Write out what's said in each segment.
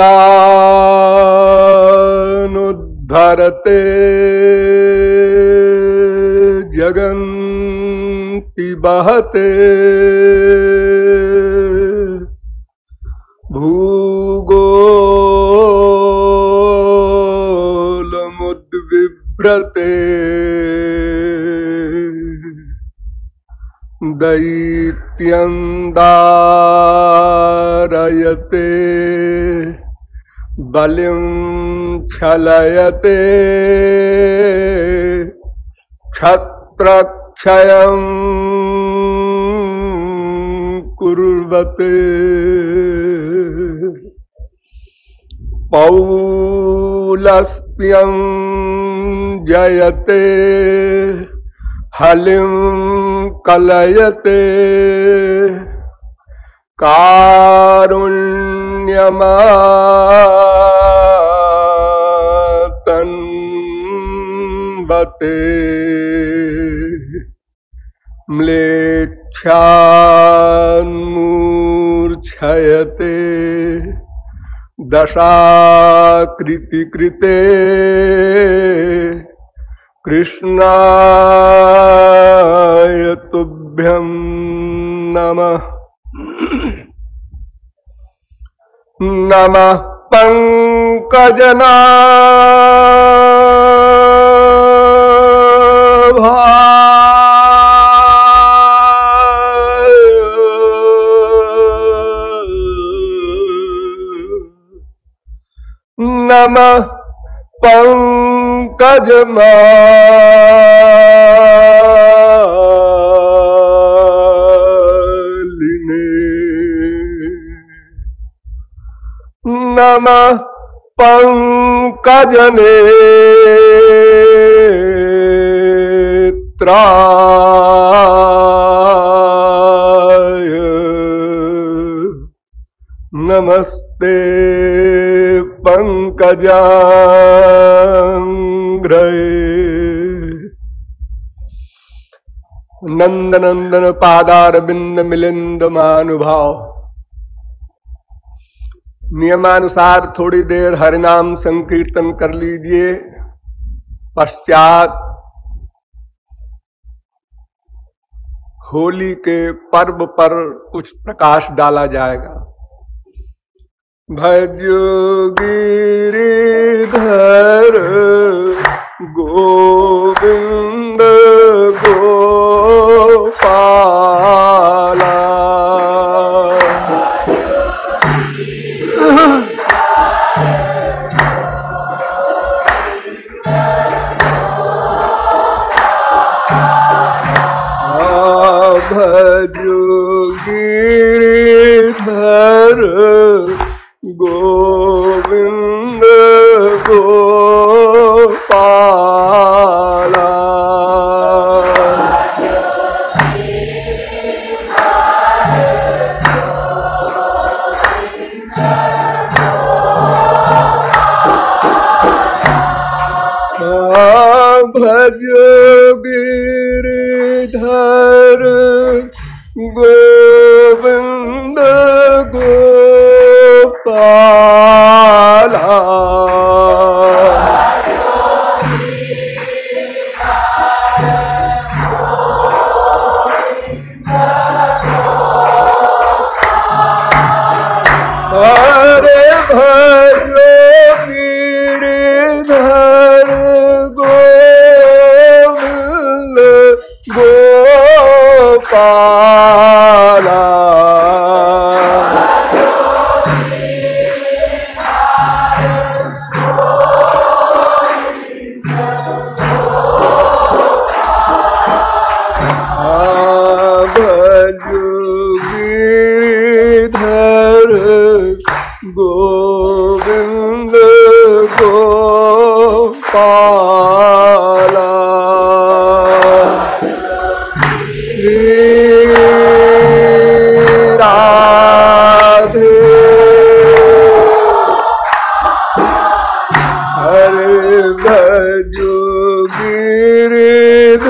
अनुद्धरते जगन्ति बहते भूगोलमुद्विभ्रते दैत्यं दारयते बलिं छलयते क्षत्रक्षयं कुर्वते पौलस्त्यं जयते हलिं कलयते कारुण्यमातन्वते म्लेच्छान्मूर्छयते दशाकृतिकृते कृष्णाय तुभ्यं नमः। नमः पंकजनाभाय नमः पंकजमालिने नमः पंकजनेत्राय नमस्ते पंकजांघ्रये। नंदनंदन पादारविंद मिलिंद महानुभाव। नियमानुसार थोड़ी देर हरिनाम संकीर्तन कर लीजिए। पश्चात होली के पर्व पर कुछ प्रकाश डाला जाएगा। भजो गिरिधर गोविंद गोपाला भजो गिरिधर गोविंद गोपाला भजो गिरिधर गोविंद गोपाला हरे भजो गिरिधर गोविंद गोपाला गोविंद गोपाला श्री राधे हरे भजो गिरिधर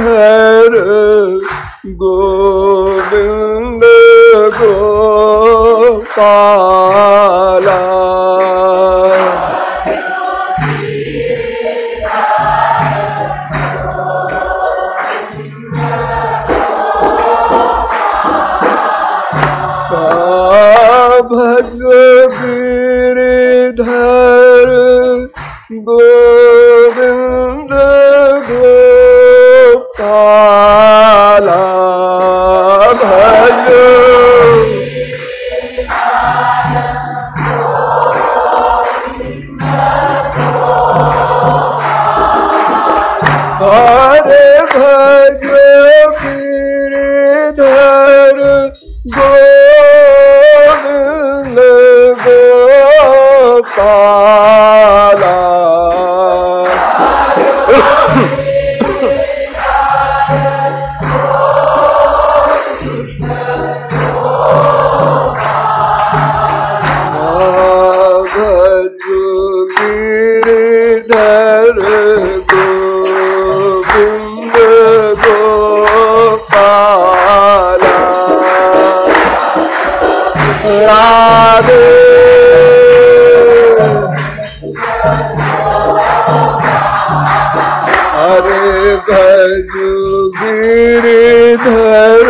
गोविंद गोपाला गिरिधर गोविंद गोपाला भज हरे भज गिरिधर गोविंद गोपाला भज गिरिधर गोविंद गोपाला राधे हरे भज गिरिधर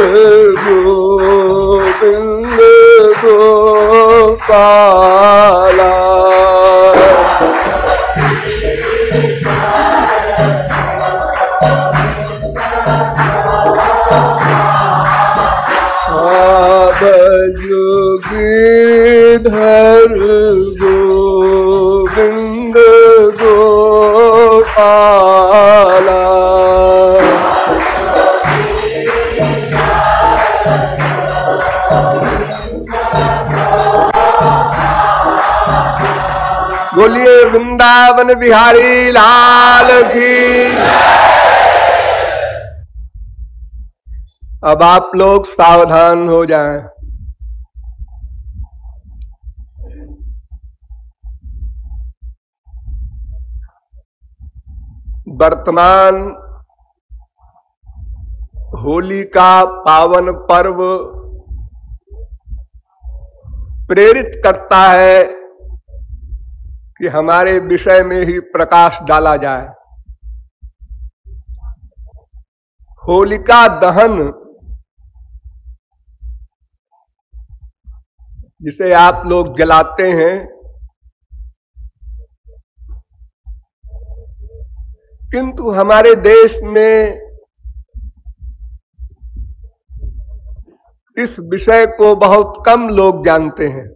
गोविंद गोपाला भज गिरिधर गोविंद गोपाला बोलिए वृंदावन बिहारी लाल की। अब आप लोग सावधान हो जाएं। वर्तमान होली का पावन पर्व प्रेरित करता है कि हमारे विषय में ही प्रकाश डाला जाए। होलिका दहन जिसे आप लोग जलाते हैं, किंतु हमारे देश में इस विषय को बहुत कम लोग जानते हैं।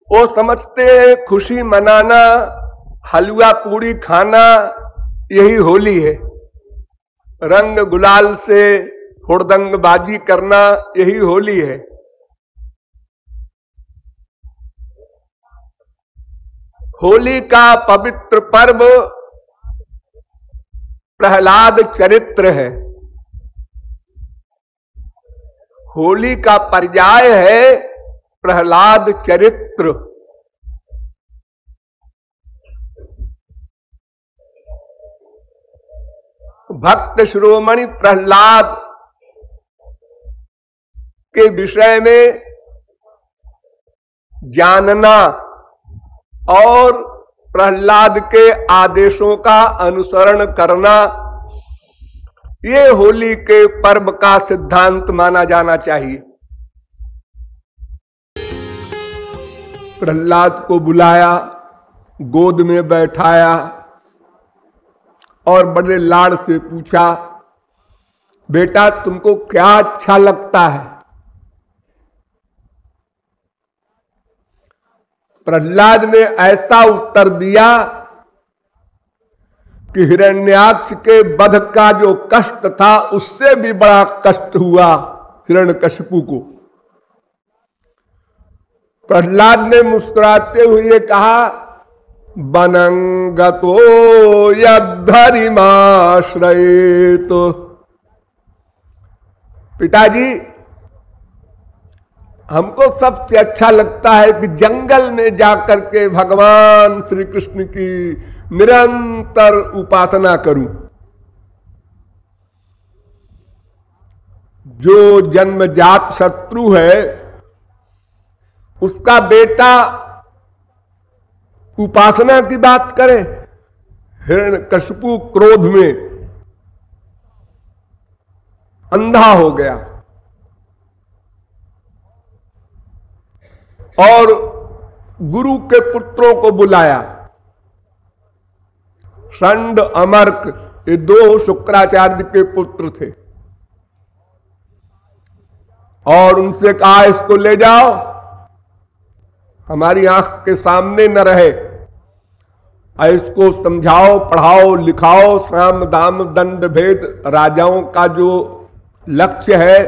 वो समझते हैं खुशी मनाना, हलवा पूड़ी खाना यही होली है, रंग गुलाल से हुड़दंगबाजी करना यही होली है। होली का पवित्र पर्व प्रहलाद चरित्र है। होली का पर्याय है प्रहलाद चरित्र। भक्त शिरोमणि प्रहलाद के विषय में जानना और प्रहलाद के आदेशों का अनुसरण करना, ये होली के पर्व का सिद्धांत माना जाना चाहिए। प्रहलाद को बुलाया, गोद में बैठाया और बड़े लाड़ से पूछा, बेटा तुमको क्या अच्छा लगता है? प्रहलाद ने ऐसा उत्तर दिया कि हिरण्याक्ष के वध का जो कष्ट था उससे भी बड़ा कष्ट हुआ हिरण्यकशिपु को। प्रहलाद ने मुस्कुराते हुए कहा, बनंगतो यद्धरिमाश्रयेत। पिताजी, हमको सबसे अच्छा लगता है कि जंगल में जाकर के भगवान श्री कृष्ण की निरंतर उपासना करूं। जो जन्मजात शत्रु है उसका बेटा उपासना की बात करे। हिरण्यकशिपु क्रोध में अंधा हो गया और गुरु के पुत्रों को बुलाया। षंड, अमर्क, ये 2 शुक्राचार्य के पुत्र थे, और उनसे कहा इसको ले जाओ, हमारी आंख के सामने न रहे, इसको समझाओ, पढ़ाओ, लिखाओ, साम दाम दंड भेद राजाओं का जो लक्ष्य है,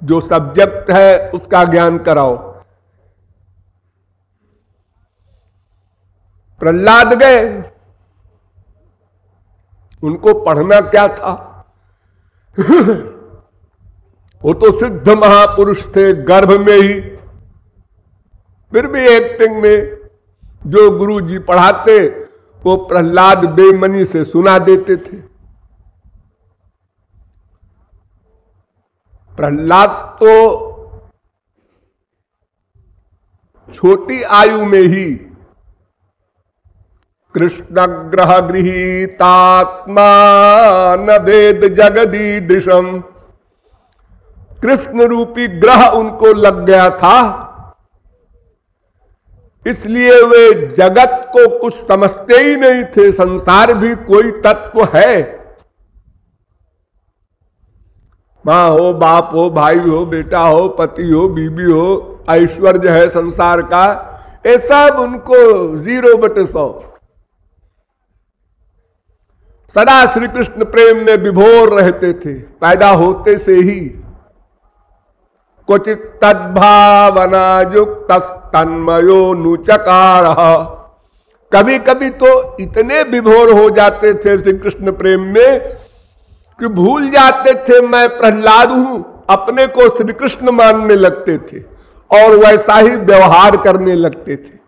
जो सब्जेक्ट है, उसका ज्ञान कराओ। प्रहलाद गए, उनको पढ़ना क्या था? वो तो सिद्ध महापुरुष थे गर्भ में ही, फिर भी एक्टिंग में जो गुरु जी पढ़ाते वो प्रहलाद बेमनी से सुना देते थे। प्रहलाद तो छोटी आयु में ही कृष्ण ग्रह गृहीतात्मा न वेद जगदीदृशम, कृष्ण रूपी ग्रह उनको लग गया था, इसलिए वे जगत को कुछ समझते ही नहीं थे। संसार भी कोई तत्व है, मां हो, बाप हो, भाई हो, बेटा हो, पति हो, बीबी हो, ऐश्वर्य है संसार का, ये सब उनको 0/100। सदा श्री कृष्ण प्रेम में विभोर रहते थे, पैदा होते से ही। क्वचित तद्भावना युक्त तन्मयो नुचकार, कभी कभी तो इतने विभोर हो जाते थे श्री कृष्ण प्रेम में कि भूल जाते थे मैं प्रहलाद हूं, अपने को श्री कृष्ण मानने लगते थे और वैसा ही व्यवहार करने लगते थे।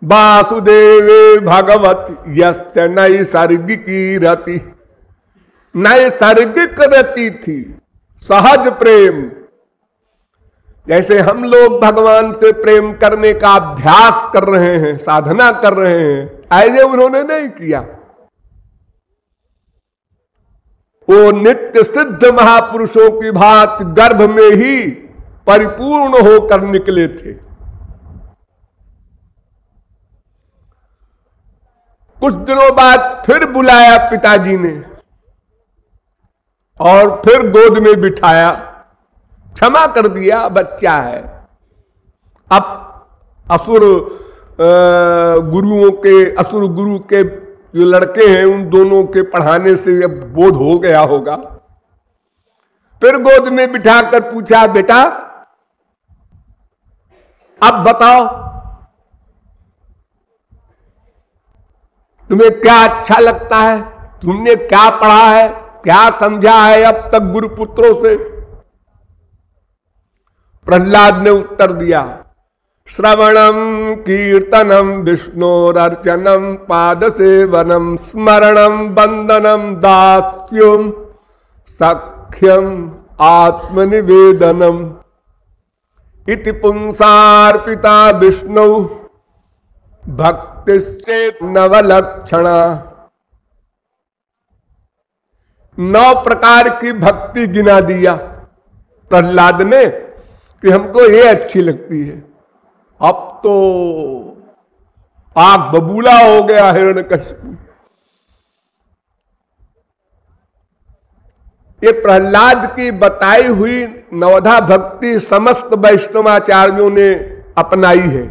वासुदेवे भगवत यस्य नैसर्गिकी रति, नैसर्गिक रति थी, सहज प्रेम। जैसे हम लोग भगवान से प्रेम करने का अभ्यास कर रहे हैं, साधना कर रहे हैं, ऐसे उन्होंने नहीं किया। वो नित्य सिद्ध महापुरुषों की भांति गर्भ में ही परिपूर्ण होकर निकले थे। कुछ दिनों बाद फिर बुलाया पिताजी ने और फिर गोद में बिठाया, क्षमा कर दिया, बच्चा है। अब असुर गुरु के जो लड़के हैं उन दोनों के पढ़ाने से अब बोध हो गया होगा। फिर गोद में बिठाकर पूछा, बेटा अब बताओ तुम्हें क्या अच्छा लगता है, तुमने क्या पढ़ा है, क्या समझा है अब तक गुरुपुत्रों से? प्रहलाद ने उत्तर दिया, श्रवणम कीर्तनम विष्णोरर्चनम पाद सेवनम स्मरणम वंदनम दास्यम सख्यम आत्मनिवेदनम इति पुंसार्पिता विष्णु भक्तिश्चेत नवलक्षणा। 9 प्रकार की भक्ति गिना दिया प्रहलाद ने कि हमको ये अच्छी लगती है। अब तो आग बबूला हो गया हिरण्यकशिपु। ये प्रहलाद की बताई हुई नवधा भक्ति समस्त वैष्णवाचार्यों ने अपनाई है।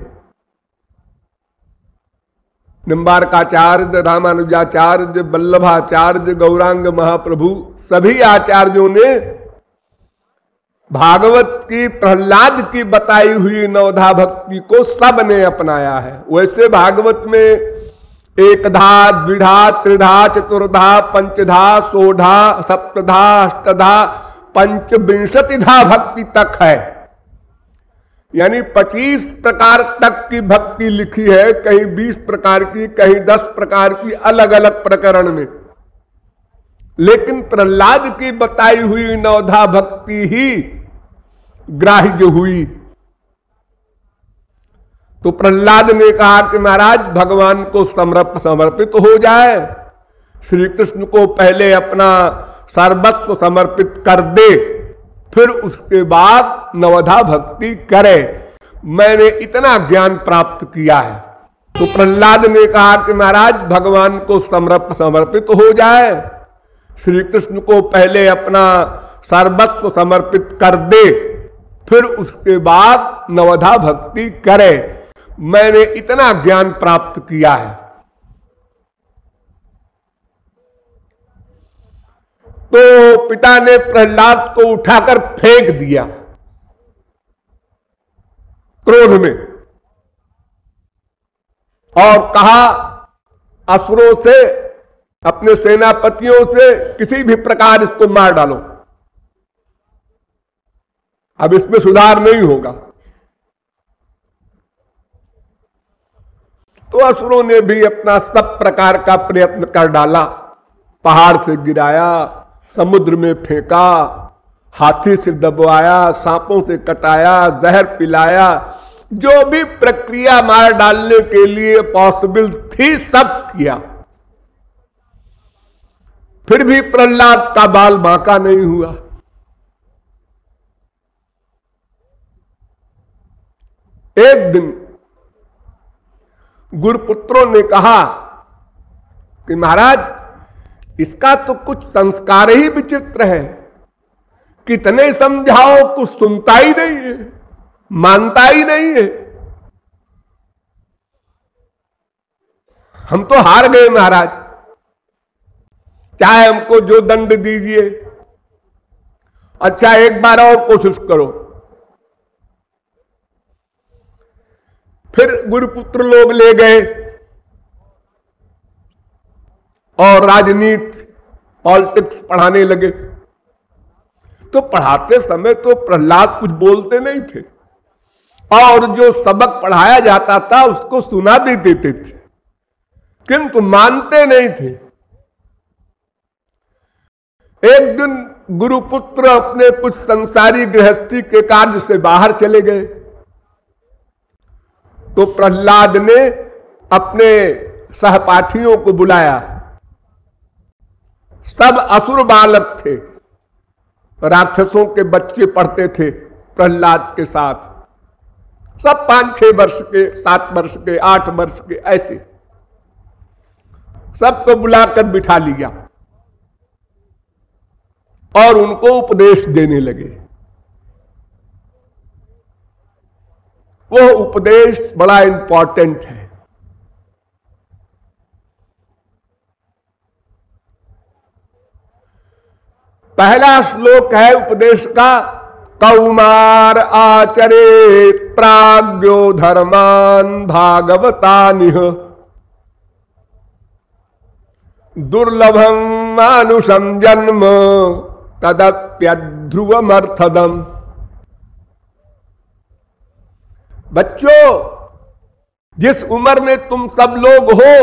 निम्बारकाचार्य, रामानुजाचार्य, वल्लभाचार्य, गौरांग महाप्रभु, सभी आचार्यों ने भागवत की प्रहलाद की बताई हुई नवधा भक्ति को सब ने अपनाया है। वैसे भागवत में एकधा, द्विधा, त्रिधा, चतुर्धा, पंचधा, सोढ़ा, सप्तधा, अष्टधा, पंचविंशतिधा भक्ति तक है, यानी 25 प्रकार तक की भक्ति लिखी है, कहीं 20 प्रकार की, कहीं 10 प्रकार की, अलग अलग प्रकरण में। लेकिन प्रहलाद की बताई हुई नवधा भक्ति ही ग्राह्य हुई। तो प्रहलाद ने कहा कि महाराज भगवान को समर्पित हो जाए, श्री कृष्ण को पहले अपना सर्वस्व समर्पित कर दे, फिर उसके बाद नवधा भक्ति करे, मैंने इतना ज्ञान प्राप्त किया है। तो प्रहलाद ने कहा कि महाराज भगवान को समर्पित हो जाए, श्री कृष्ण को पहले अपना सर्वस्व समर्पित कर दे, फिर उसके बाद नवधा भक्ति करे, मैंने इतना ज्ञान प्राप्त किया है। तो पिता ने प्रहलाद को उठाकर फेंक दिया क्रोध में और कहा असुरों से, अपने सेनापतियों से किसी भी प्रकार इसको मार डालो, अब इसमें सुधार नहीं होगा। तो असुरों ने भी अपना सब प्रकार का प्रयत्न कर डाला, पहाड़ से गिराया, समुद्र में फेंका, हाथी से दबवाया, सांपों से कटाया, जहर पिलाया, जो भी प्रक्रिया मार डालने के लिए पॉसिबल थी सब किया। फिर भी प्रहलाद का बाल बांका नहीं हुआ। एक दिन गुरुपुत्रों ने कहा कि महाराज इसका तो कुछ संस्कार ही विचित्र है, कितने समझाओ कुछ सुनता ही नहीं है, मानता ही नहीं है। हम तो हार गए महाराज, चाहे हमको जो दंड दीजिए, अच्छा एक बार और कोशिश करो। फिर गुरुपुत्र लोग ले गए और राजनीति पॉलिटिक्स पढ़ाने लगे। तो पढ़ाते समय तो प्रहलाद कुछ बोलते नहीं थे और जो सबक पढ़ाया जाता था उसको सुना भी देते थे, किंतु मानते नहीं थे। एक दिन गुरुपुत्र अपने कुछ संसारी गृहस्थी के कार्य से बाहर चले गए, तो प्रहलाद ने अपने सहपाठियों को बुलाया। सब असुर बालक थे, राक्षसों के बच्चे पढ़ते थे प्रहलाद के साथ, सब 5-6 वर्ष के, 7 वर्ष के, 8 वर्ष के, ऐसे सबको बुलाकर बिठा लिया और उनको उपदेश देने लगे। वो उपदेश बड़ा इंपॉर्टेंट है। पहला श्लोक है उपदेश का, कौमार आचरे प्राज्ञो धर्मान भागवतानिह दुर्लभं मानुषं जन्म तदप्यध्रुवमर्थदम। बच्चों, जिस उम्र में तुम सब लोग हो,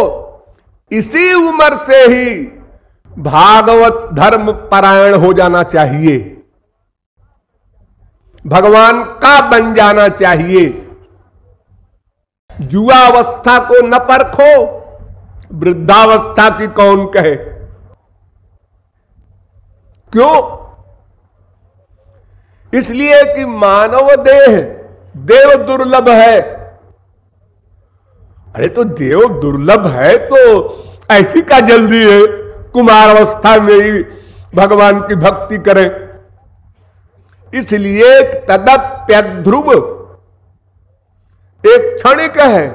इसी उम्र से ही भागवत धर्म परायण हो जाना चाहिए, भगवान का बन जाना चाहिए। युवावस्था को न परखो, वृद्धावस्था की कौन कहे। क्यों? इसलिए कि मानव देह देव दुर्लभ है। अरे तो देव दुर्लभ है तो ऐसी का जल्दी है कुमारावस्था में ही भगवान की भक्ति करें। इसलिए तदप्यध्रुव एक क्षणिक है।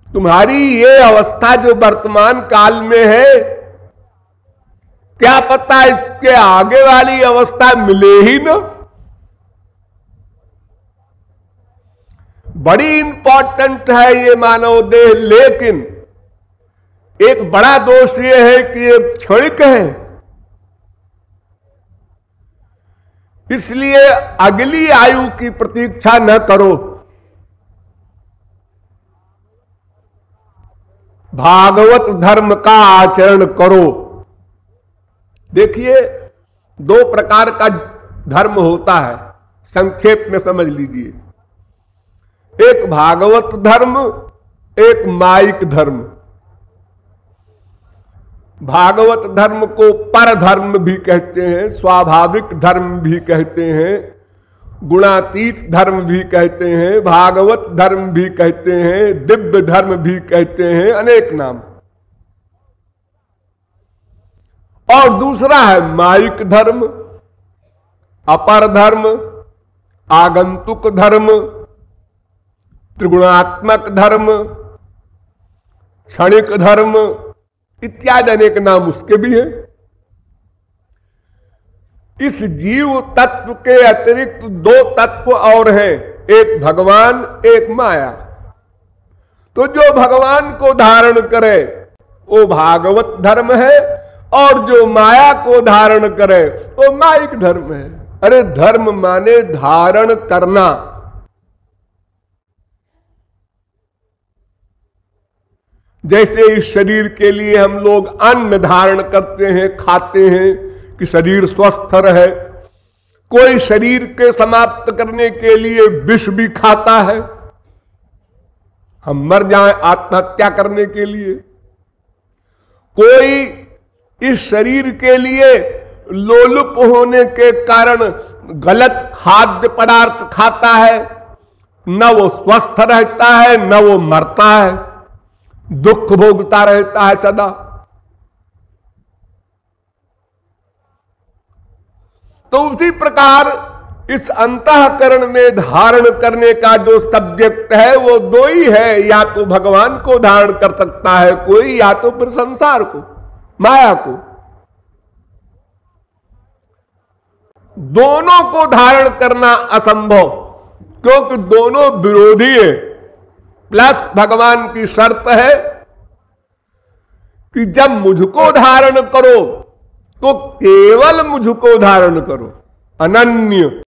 तुम्हारी ये अवस्था जो वर्तमान काल में है, क्या पता इसके आगे वाली अवस्था मिले ही ना। बड़ी इंपॉर्टेंट है ये मानव देह, लेकिन एक बड़ा दोष ये है कि ये क्षणिक है। इसलिए अगली आयु की प्रतीक्षा न करो, भागवत धर्म का आचरण करो। देखिए, 2 प्रकार का धर्म होता है, संक्षेप में समझ लीजिए। एक भागवत धर्म, एक माइक धर्म। भागवत धर्म को पर धर्म भी कहते हैं, स्वाभाविक धर्म भी कहते हैं, गुणातीत धर्म भी कहते हैं, भागवत धर्म भी कहते हैं, दिव्य धर्म भी कहते हैं, अनेक नाम। और दूसरा है मायिक धर्म, अपर धर्म, आगंतुक धर्म, त्रिगुणात्मक धर्म, क्षणिक धर्म इत्यादि अनेक नाम उसके भी हैं। इस जीव तत्व के अतिरिक्त दो तत्व और हैं, एक भगवान एक माया। तो जो भगवान को धारण करे वो भागवत धर्म है, और जो माया को धारण करे वो मायिक धर्म है। अरे धर्म माने धारण करना। जैसे इस शरीर के लिए हम लोग अन्न धारण करते हैं, खाते हैं कि शरीर स्वस्थ रहे। कोई शरीर के समाप्त करने के लिए विष भी खाता है, हम मर जाएं आत्महत्या करने के लिए। कोई इस शरीर के लिए लोलुप होने के कारण गलत खाद्य पदार्थ खाता है, न वो स्वस्थ रहता है न वो मरता है, दुख भोगता रहता है सदा। तो उसी प्रकार इस अंतःकरण में धारण करने का जो सब्जेक्ट है वो दो ही है, या तो भगवान को धारण कर सकता है कोई, या तो फिर संसार को, माया को। दोनों को धारण करना असंभव, क्योंकि दोनों विरोधी है। प्लस भगवान की शर्त है कि जब मुझको धारण करो तो केवल मुझको धारण करो, अनन्य